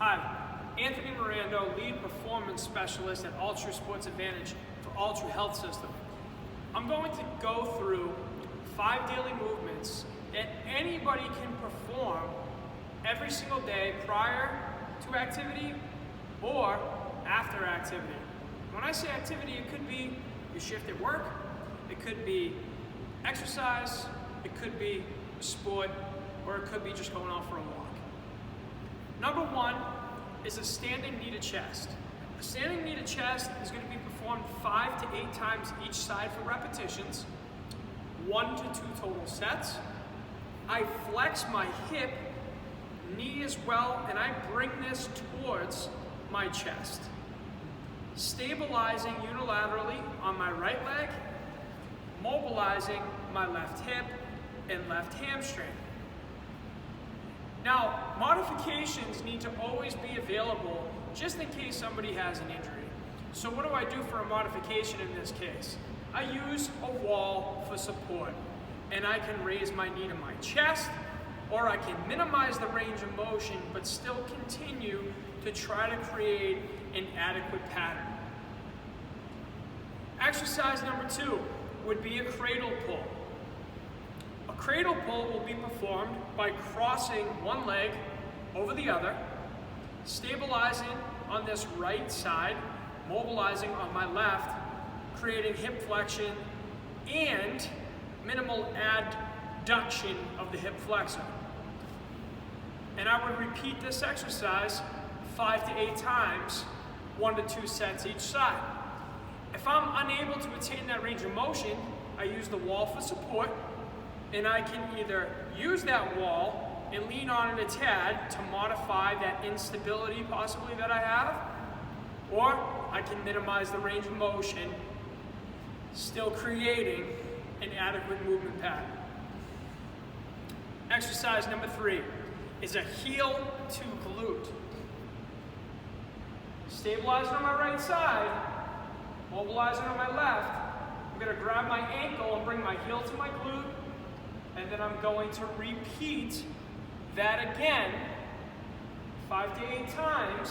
Hi, Anthony Mirando, Lead Performance Specialist at Ultra Sports Advantage for Ultra Health System. I'm going to go through 5 daily movements that anybody can perform every single day prior to activity or after activity. When I say activity, it could be your shift at work, it could be exercise, it could be sport, or it could be just going out for a walk. Number 1 is a standing knee to chest. A standing knee to chest is going to be performed 5 to 8 times each side for repetitions, 1 to 2 total sets. I flex my hip, knee as well, and I bring this towards my chest, stabilizing unilaterally on my right leg, mobilizing my left hip and left hamstring. Now, modifications need to always be available just in case somebody has an injury. So what do I do for a modification in this case? I use a wall for support, and I can raise my knee to my chest, or I can minimize the range of motion but still continue to try to create an adequate pattern. Exercise number 2 would be a cradle pull. A cradle pull will be performed by crossing one leg over the other, stabilizing on this right side, mobilizing on my left, creating hip flexion and minimal adduction of the hip flexor. And I would repeat this exercise 5 to 8 times, 1 to 2 sets each side. If I'm unable to attain that range of motion, I use the wall for support, and I can either use that wall and lean on it a tad to modify that instability possibly that I have, or I can minimize the range of motion, still creating an adequate movement pattern. Exercise number 3 is a heel to glute. Stabilizing on my right side, mobilizing on my left. I'm going to grab my ankle and bring my heel to my glute, and then I'm going to repeat that again 5 to 8 times,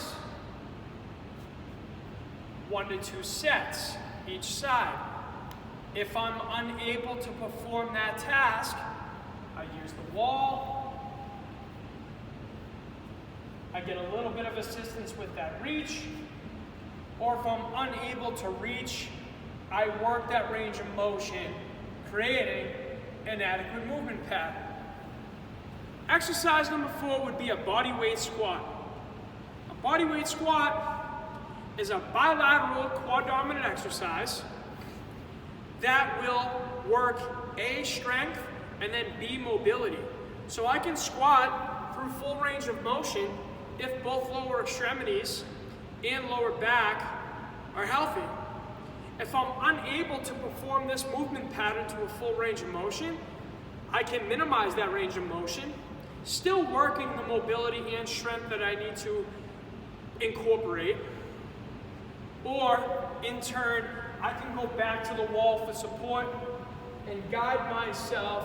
1 to 2 sets each side. If I'm unable to perform that task, I use the wall. I get a little bit of assistance with that reach, or if I'm unable to reach, I work that range of motion, creating an adequate movement pattern. Exercise number 4 would be a body weight squat. A body weight squat is a bilateral quad dominant exercise that will work A, strength, and then B, mobility. So I can squat through full range of motion if both lower extremities and lower back are healthy. If I'm unable to perform this movement pattern to a full range of motion, I can minimize that range of motion, still working the mobility and strength that I need to incorporate. Or, in turn, I can go back to the wall for support and guide myself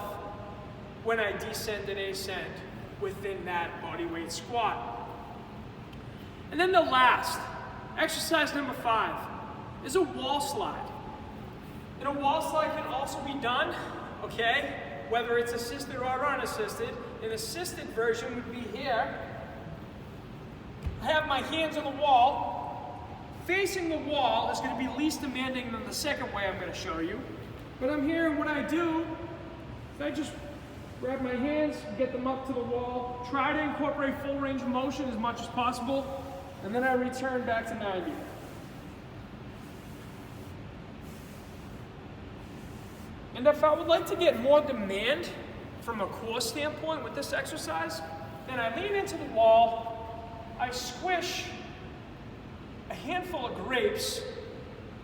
when I descend and ascend within that body weight squat. And then the last, exercise number 5, is a wall slide. And a wall slide can also be done, okay, whether it's assisted or unassisted. An assisted version would be here. I have my hands on the wall. Facing the wall is going to be least demanding than the second way I'm going to show you. But I'm here, and what I do is I just grab my hands, get them up to the wall, try to incorporate full range of motion as much as possible, and then I return back to 90. And if I would like to get more demand from a core standpoint with this exercise, then I lean into the wall, I squish a handful of grapes,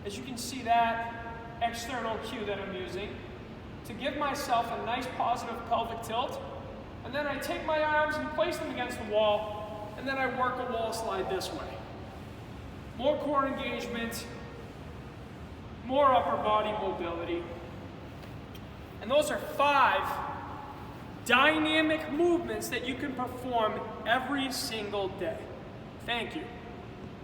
as you can see that external cue that I'm using, to give myself a nice positive pelvic tilt, and then I take my arms and place them against the wall, and then I work a wall slide this way. More core engagement, more upper body mobility. And those are 5 dynamic movements that you can perform every single day. Thank you.